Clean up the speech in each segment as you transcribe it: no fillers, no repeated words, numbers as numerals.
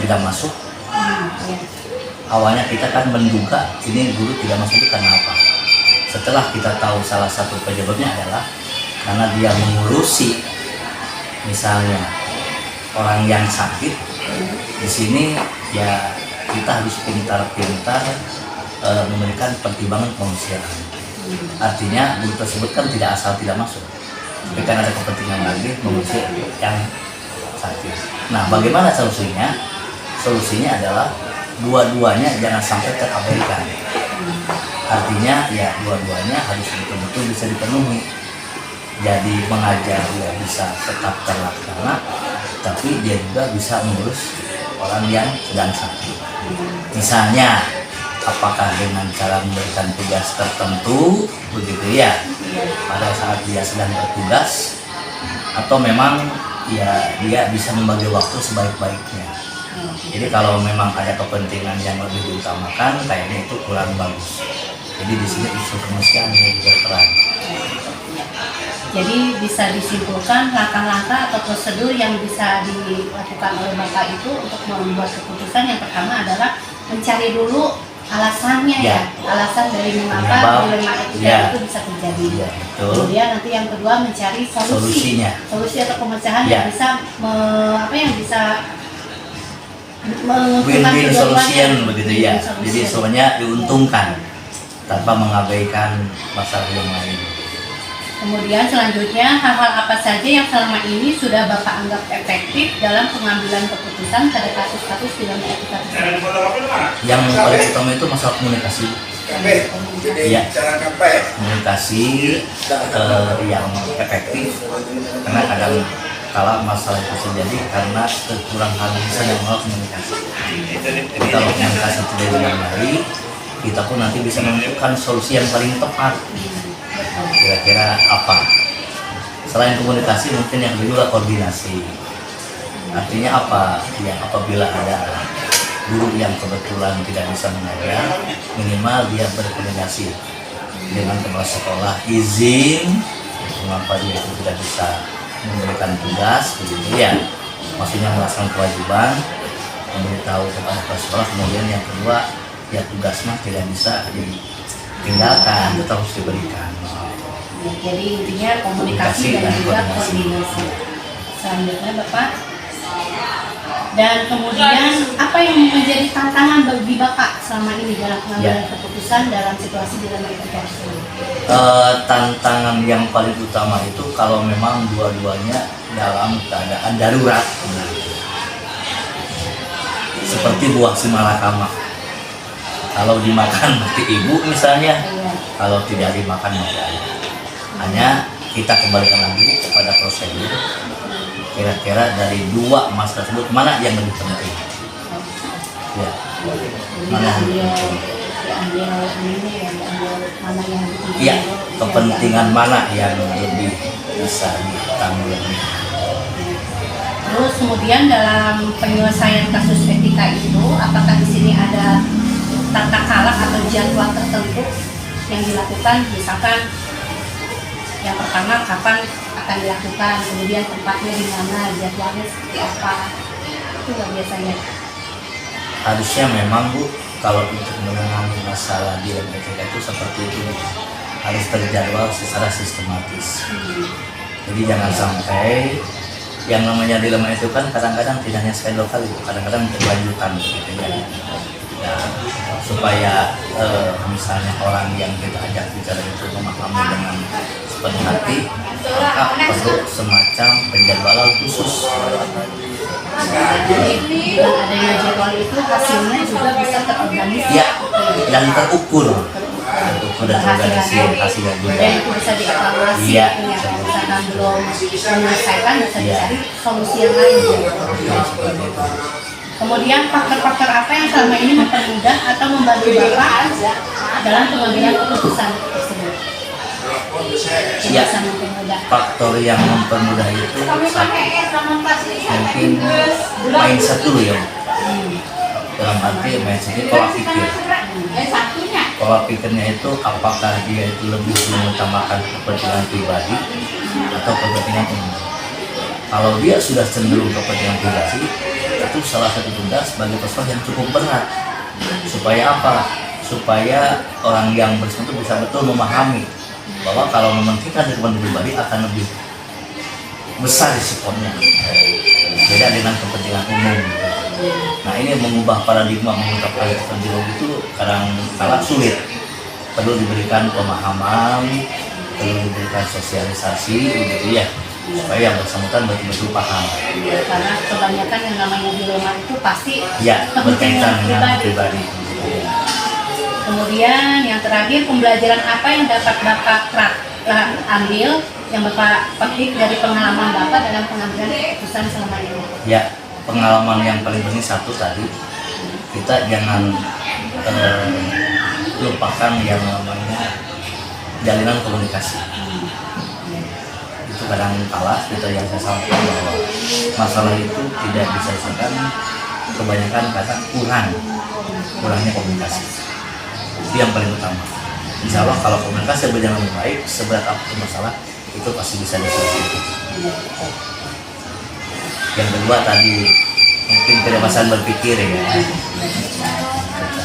tidak masuk. Awalnya kita kan menduga ini guru tidak masuk itu karena apa? Setelah kita tahu salah satu penyebabnya adalah karena dia mengurusi misalnya orang yang sakit. Di sini ya kita harus pintar-pintar memberikan pertimbangan kemanusiaan. Artinya guru tersebut kan tidak asal tidak masuk, tapi kan ada kepentingan lagi mengusir yang sakit. Nah, bagaimana solusinya? Solusinya adalah dua-duanya jangan sampai terabaikan. Artinya ya dua-duanya harus betul-betul bisa dipenuhi. Jadi mengajar dia bisa tetap terlaksana, tapi dia juga bisa mengurus orang yang sedang sakit. Misalnya, apakah dengan cara memberikan tugas tertentu, begitu ya, pada saat dia sedang bertugas, atau memang ya dia bisa membagi waktu sebaik-baiknya. Jadi kalau memang ada kepentingan yang lebih diutamakan, kayaknya itu kurang bagus. Jadi di sini unsur kemanusiaan yang berperan. Jadi bisa disimpulkan langkah-langkah atau prosedur yang bisa dilakukan oleh Bapak itu untuk membuat keputusan. Yang pertama adalah mencari dulu alasannya ya, alasan dari mengapa dilema etika itu bisa terjadi. Kemudian nanti yang kedua mencari solusi atau pemecahan yang bisa win-win solution begitu ya. Jadi semuanya diuntungkan tanpa mengabaikan masalah yang lain. Kemudian selanjutnya hal-hal apa saja yang selama ini sudah Bapak anggap efektif dalam pengambilan keputusan pada kasus-kasus dilema etika tersebut? Yang paling utama itu masalah komunikasi. Ya, komunikasi yang efektif, karena kadang kala masalah itu terjadi karena kurang harmonisan yang mau komunikasi. Jadi kalau komunikasi tidak dengan baik, kita pun nanti bisa menemukan solusi yang paling tepat. Kira-kira apa? Selain komunikasi mungkin yang kedua koordinasi. Artinya apa? Ya apabila ada guru yang kebetulan tidak bisa mengajar, minimal dia berkoordinasi dengan kepala sekolah, izin mengapa dia itu tidak bisa memberikan tugas, begitu ya. Maksudnya melaksanakan kewajiban, memberitahu kepada kepala sekolah. Kemudian yang kedua, ya tugas mah tidak bisa ditinggalkan, tetap harus diberikan. Jadi intinya komunikasi dan juga koordinasi. Selanjutnya Bapak, dan kemudian apa yang menjadi tantangan bagi Bapak selama ini dalam pengambilan keputusan dalam situasi dilema etika tersebut? Tantangan yang paling utama itu kalau memang dua-duanya dalam keadaan darurat, seperti buah simalakama. Kalau dimakan mati ibu misalnya, kalau tidak dimakan mati ayah. Hanya kita kembalikan lagi kepada prosedur. Kira-kira dari dua masalah tersebut mana yang lebih penting? Ya, mana yang lebih penting? Ya, kepentingan mana yang lebih bisa ditanggung? Terus kemudian dalam penyelesaian kasus etika itu, apakah di sini ada tata cara atau jadwal tertentu yang dilakukan? Misalkan yang pertama kapan akan dilakukan, kemudian tempatnya di mana, jadwalnya seperti apa, itu nggak biasanya? Harusnya memang Bu, kalau untuk menangani masalah dilema etika itu seperti itu, harus terjadwal secara sistematis. Jadi jangan sampai yang namanya dilema itu kan kadang-kadang tidak hanya sekali dua kali, kadang-kadang berlanjutan gitu ya. Nah, supaya misalnya orang yang kita ajak bicara itu memahami dengan sepenuh hati, maka perlu semacam penjadwalan khusus. Jadi dengan adanya jadwal itu hasilnya juga bisa terorganisir. Ya, dan terukur dan terorganisir hasilnya juga. Dan itu bisa dievaluasi. Iya. Misalkan belum menyelesaikan bisa dicari solusi yang lain. Kemudian faktor-faktor apa yang selama ini mempermudah atau membantu Bapak dalam pengambilan keputusan tersebut? Ya, faktor yang mempermudah itu mungkin mindset dulu ya. Dalam arti mindset itu pola pikir. Pola pikirnya itu apakah dia itu lebih mengutamakan kepentingan pribadi atau kepentingan umum. Kalau dia sudah cenderung kepentingan pribadi, itu salah satu tugas bagi psikolog yang cukup berat. Supaya apa? Supaya orang yang bersama itu bisa betul memahami bahwa kalau mementingkan kehidupan pribadi akan lebih besar risikonya, beda dengan kepentingan umum. Nah, ini mengubah paradigma mengungkap hal tersebut itu kadang-kadang sulit. Perlu diberikan pemahaman, perlu diberikan sosialisasi, gitu ya, supaya yang bersangkutan betul-betul paham. Ya, karena kebanyakan yang namanya dilema itu pasti Ya, berkaitan dengan pribadi. Kemudian yang terakhir, pembelajaran apa yang dapat Bapak ambil, yang Bapak petik dari pengalaman Bapak dalam pengambilan keputusan selama ini? Ya, pengalaman yang paling penting satu tadi, kita jangan lupakan yang namanya jalinan komunikasi. Itu kadang kalah, gitu yang saya sampaikan bahwa masalah itu tidak bisa diselesaikan kebanyakan kata kurangnya komunikasi. Itu yang paling utama. Insya Allah kalau komunikasi berjalan dengan baik, seberat apapun masalah itu pasti bisa diselesaikan. Yang kedua tadi mungkin kebebasan berpikir ya,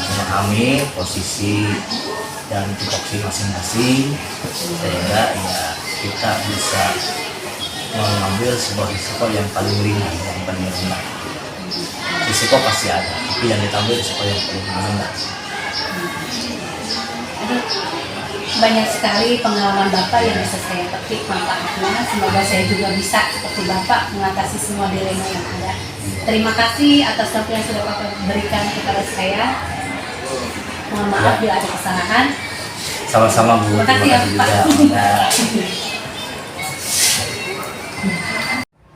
memahami posisi dan tupoksi masing-masing sehingga ya kita bisa mengambil sebuah risiko yang paling ringan, yang paling rendah. Risiko pasti ada, tapi yang diambil risiko yang paling rendah. Banyak sekali pengalaman Bapak yang bisa saya petik manfaatnya. Semoga saya juga bisa seperti Bapak mengatasi semua dilema yang ada. Terima kasih atas waktu yang sudah Bapak berikan kepada saya. Mohon maaf bila ada kesalahan. Sama-sama Bu, Terima kasih ya juga. Pak. Nah.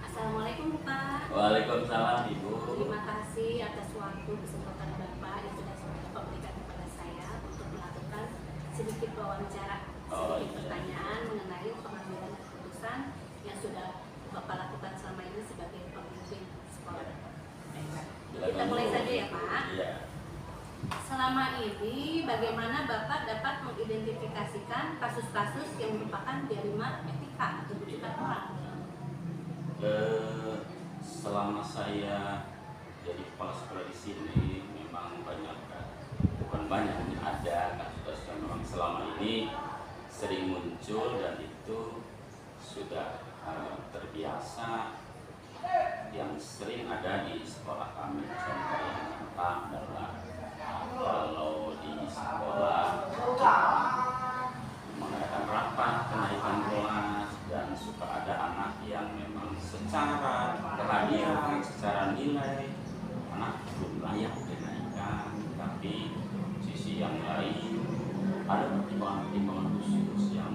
Assalamualaikum Pak. Waalaikumsalam Ibu. Terima kasih atas waktu kesempatan Bapak yang sudah Bapak berikan kepada saya untuk melakukan sedikit wawancara, sedikit pertanyaan mengenai pengambilan keputusan yang sudah Bapak lakukan selama ini sebagai pemimpin sekolah. Kita mulai saja ya Pak. Iya. Selama ini bagaimana Bapak dapat mengidentifikasikan kasus-kasus yang merupakan dilema etika atau rujukan orang? Selama saya jadi kepala sekolah di sini memang bukan banyak, ada kasus-kasus yang memang selama ini sering muncul dan itu sudah terbiasa yang sering ada di sekolah kami. Contoh yang nyata adalah kalau di sekolah mengadakan rapat kenaikan kelas dan suka ada anak yang memang secara kehadiran, secara nilai anak belum layak dinaikkan, tapi sisi yang lain ada pertimbangan-pertimbangan khusus yang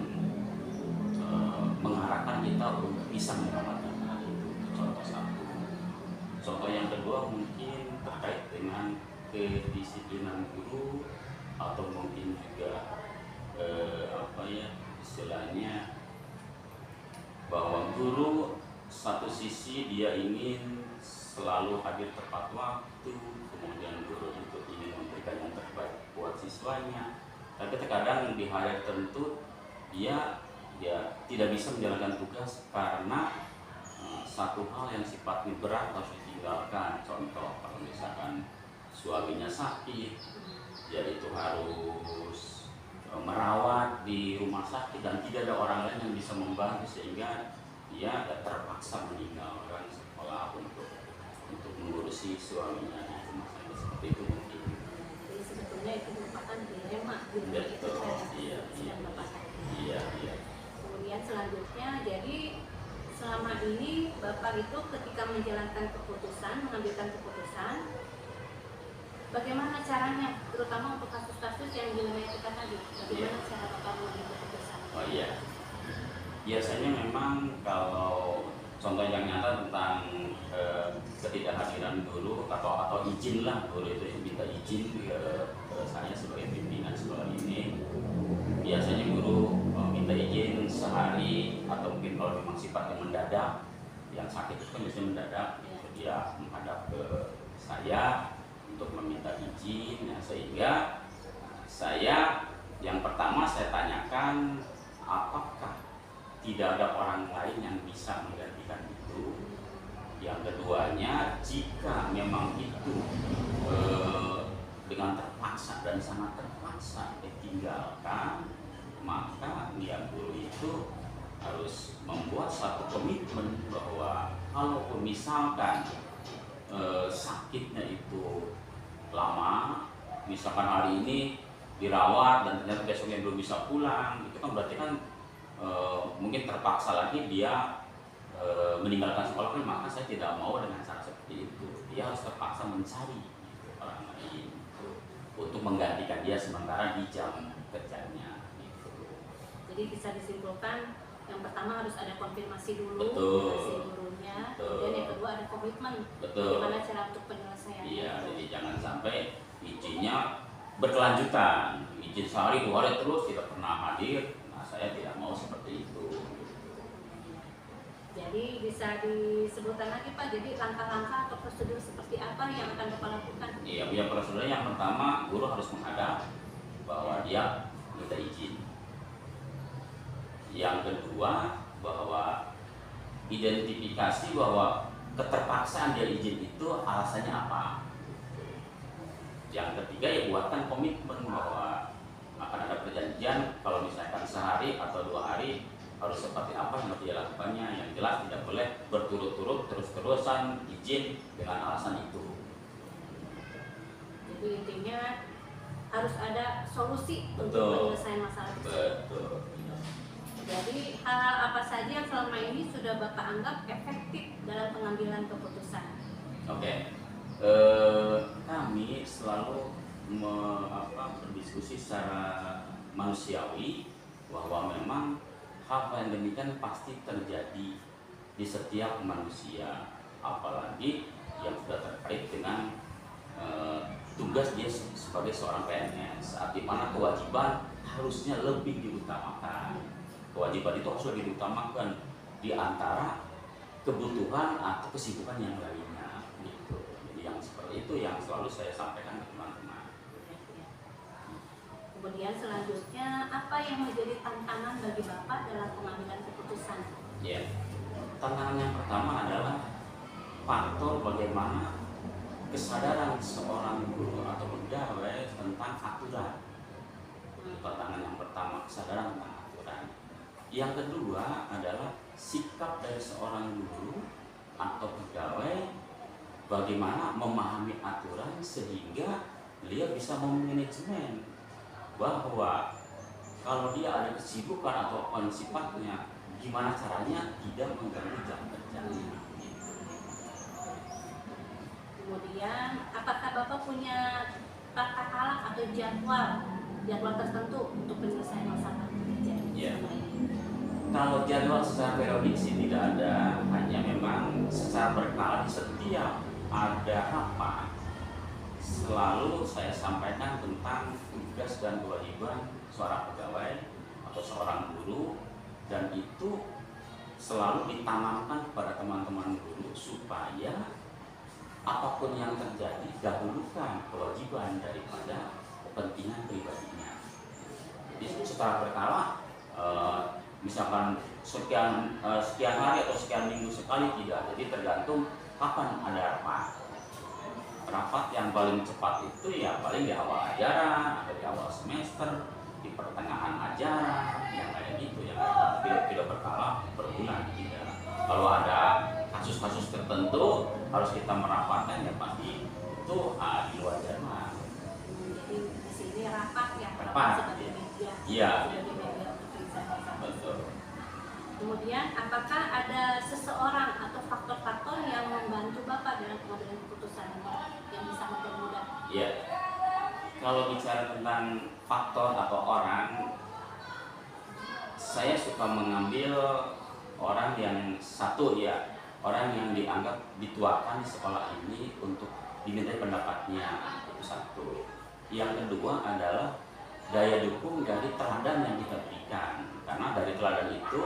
mengarahkan kita untuk bisa mendapatkan hal itu. Contoh satu. Contoh yang kedua mungkin terkait dengan kedisiplinan guru atau mungkin juga istilahnya bahwa guru satu sisi dia ingin selalu hadir tepat waktu, kemudian guru itu ingin memberikan yang terbaik buat siswanya, tapi terkadang di hari tertentu dia tidak bisa menjalankan tugas karena satu hal yang sifatnya berat harus ditinggalkan. Contoh kalau misalkan suaminya sakit, dia itu harus merawat di rumah sakit dan tidak ada orang lain yang bisa membantu sehingga dia terpaksa meninggalkan sekolah untuk mengurusi suaminya di rumah sakit seperti itu mungkin. Jadi sebetulnya itu merupakan dilema Betul, iya. Kemudian selanjutnya, jadi selama ini Bapak itu ketika menjalankan keputusan, mengambilkan keputusan, bagaimana caranya, terutama untuk kasus-kasus yang dilema etika tadi, bagaimana cara Bapak mengambil keputusan? Oh iya, biasanya memang kalau contoh yang nyata tentang ketidakhadiran guru atau izin lah, guru itu yang minta izin ke saya sebagai pimpinan sekolah ini, biasanya guru minta izin sehari atau mungkin kalau memang sifatnya mendadak, yang sakit itu kan biasanya mendadak, dia menghadap ke saya untuk meminta izin, ya, sehingga saya yang pertama saya tanyakan apakah tidak ada orang lain yang bisa menggantikan itu. Yang keduanya, jika memang itu dengan terpaksa dan sangat terpaksa ditinggalkan, maka dia guru itu harus membuat satu komitmen bahwa kalaupun misalkan sakitnya itu lama, misalkan hari ini dirawat dan ternyata besoknya belum bisa pulang, itu kan berarti kan mungkin terpaksa lagi dia meninggalkan sekolah, kan maka saya tidak mau dengan cara seperti itu. Dia harus terpaksa mencari gitu, orang lain gitu, untuk menggantikan dia sementara di jam kerjanya gitu. Jadi bisa disimpulkan yang pertama harus ada konfirmasi dulu Betul. si gurunya, Betul. kemudian yang kedua ada komitmen. Betul. Bagaimana cara untuk penyelesaiannya. Iya, jadi jangan sampai izinnya berkelanjutan, izin sehari 2 hari terus tidak pernah hadir. Nah, saya tidak mau seperti itu. Jadi bisa disebutkan lagi Pak, jadi langkah-langkah atau prosedur seperti apa yang akan Bapak lakukan? Iya, punya prosedur yang pertama, guru harus menghadap bahwa dia minta izin. Yang kedua, bahwa identifikasi bahwa keterpaksaan dia izin itu alasannya apa. Yang ketiga, ya buatkan komitmen bahwa akan ada perjanjian kalau misalkan sehari atau 2 hari harus seperti apa yang harus dia lakukannya. Yang jelas tidak boleh berturut-turut terus-terusan izin dengan alasan itu. Jadi intinya harus ada solusi untuk Betul. penyelesaian masalah tersebut. Betul. Jadi hal apa saja yang selama ini sudah Bapak anggap efektif dalam pengambilan keputusan? Oke. Kami selalu berdiskusi secara manusiawi bahwa memang hal yang demikian pasti terjadi di setiap manusia, apalagi yang sudah terkait dengan tugas dia sebagai seorang PNS, saat dimana kewajiban harusnya lebih diutamakan. Kewajiban itu harus lebih diutamakan di antara kebutuhan atau kesibukan yang lainnya. Gitu. Jadi yang seperti itu yang selalu saya sampaikan ke teman-teman. Kemudian selanjutnya, apa yang menjadi tantangan bagi Bapak dalam pengambilan keputusan? Ya, tantangan yang pertama adalah faktor bagaimana kesadaran seorang guru atau pegawai tentang aturan. Itu tantangan yang pertama, kesadaran tentang aturan. Yang kedua adalah sikap dari seorang guru atau pegawai bagaimana memahami aturan sehingga dia bisa memanajemen bahwa kalau dia ada kesibukan atau sifatnya, gimana caranya tidak mengganggu jam kerjanya. Kemudian, apakah Bapak punya tata kalak atau jadwal tertentu untuk penyelesaian masalah kerja? Ya. Kalau jadwal secara periodik sih tidak ada, hanya memang secara berkala di setiap ada rapat selalu saya sampaikan tentang tugas dan kewajiban seorang pegawai atau seorang guru, dan itu selalu ditanamkan kepada teman-teman guru supaya apapun yang terjadi dahulukan kewajiban daripada kepentingan pribadinya. Jadi secara berkala, misalkan sekian hari atau sekian minggu sekali tidak, jadi tergantung kapan ada rapat yang paling cepat itu ya paling di awal ajaran atau di awal semester, di pertengahan ajaran, yang kayak gitu ya, tidak berkala berbulan tidak. Kalau ada kasus-kasus tertentu harus kita merapatkan ya pasti itu di luar jadwal. Jadi di sini rapat ya, Rapat, sebagai media, iya. sebagai media untuk penyelesaian masalah. Betul. Kemudian, apakah ada seseorang atau faktor-faktor yang membantu Bapak dalam pengambilan keputusan yang bisa mempermudah? Iya. Kalau bicara tentang faktor atau orang, saya suka mengambil orang yang satu ya, orang yang dianggap dituakan di sekolah ini untuk dimintai pendapatnya, itu satu. Yang kedua adalah daya dukung dari teladan yang kita berikan, karena dari teladan itu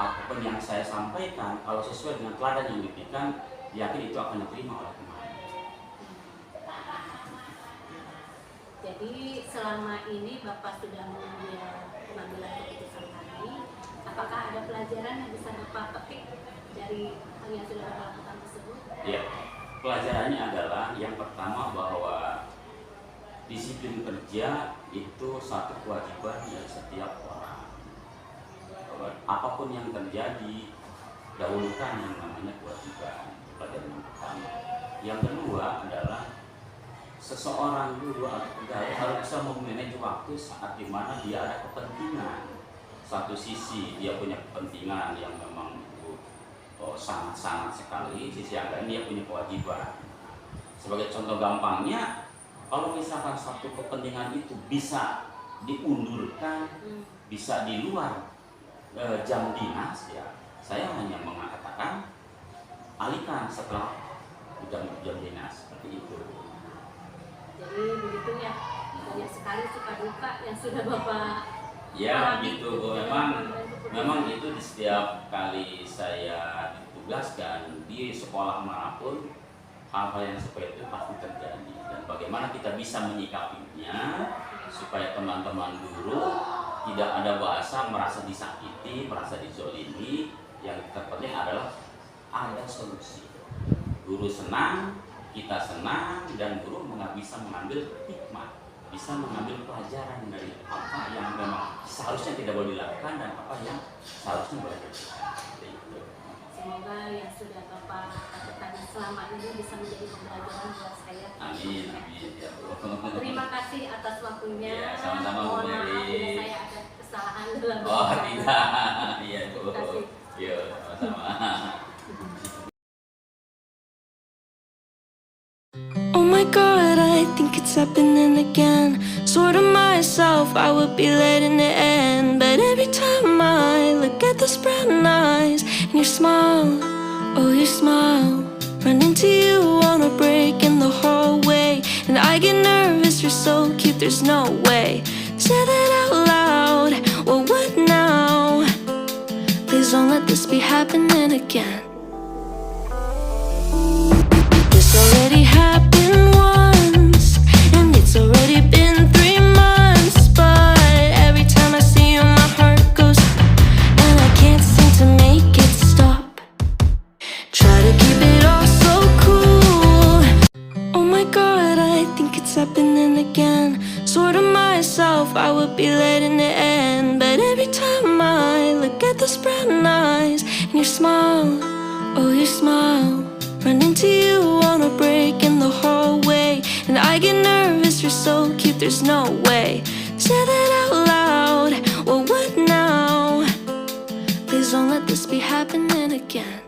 apapun yang saya sampaikan kalau sesuai dengan teladan yang diberikan, yakin itu akan diterima oleh teman. Jadi selama ini Bapak sudah mengambil pengambilan keputusan tadi, apakah ada pelajaran yang bisa Bapak petik dari hal yang sudah Bapak lakukan tersebut? Ya, pelajarannya adalah yang pertama bahwa disiplin kerja itu satu kewajiban dari setiap orang. Apapun yang terjadi, dahulukan yang namanya kewajiban. Pelajaran yang pertama. Yang kedua adalah seseorang guru atau pegawai harus bisa memanage waktu saat dimana dia ada kepentingan. Satu sisi dia punya kepentingan yang memang sangat-sangat sekali, sisi yang lain dia punya kewajiban. Sebagai contoh gampangnya, kalau misalkan satu kepentingan itu bisa diundurkan, bisa di luar jam dinas, ya saya hanya mengatakan alihkan setelah jam dinas, seperti itu. Jadi begitu ya, banyak sekali suka duka yang sudah Bapak Ya alami gitu, dalam memang itu di setiap kali saya ditugaskan di sekolah manapun, hal-hal yang seperti itu pasti terjadi. Dan bagaimana kita bisa menyikapinya supaya teman-teman guru tidak ada bahasa merasa disakiti, merasa dizolimi. Yang terpenting adalah ada solusi. Guru senang, kita senang, dan guru bisa mengambil hikmah, bisa mengambil pelajaran dari apa yang memang seharusnya tidak boleh dilakukan dan apa yang seharusnya boleh dilakukan. Semoga yang sudah Bapak lakukan selama ini bisa menjadi pembelajaran buat saya. Amin, amin ya Allah. Terima kasih atas waktunya. Ya, sama-sama, Bu Mohon maaf Mary. bila saya ada kesalahan dalam Oh berbicara. tidak, iya Bu. Terima kasih. Iya, sama-sama. Oh my God, I think it's happening again. Sort of myself, I would be letting it end. But every time I look at those brown eyes and your smile, oh your smile, run into you on a break in the hallway, and I get nervous, you're so cute, there's no way. Say that out loud, well what now? Please don't let this be happening again. This already happened once, and it's already been 3 months. But every time I see you, my heart goes, and I can't seem to make it stop. Try to keep it all so cool. Oh my God, I think it's happening again. Sort of myself, I would be letting it end. But every time I look at those brown eyes and your smile, oh your smile, run into you on a break in the hallway, and I get nervous, you're so cute, there's no way. Say that out loud, well what now? Please don't let this be happening again.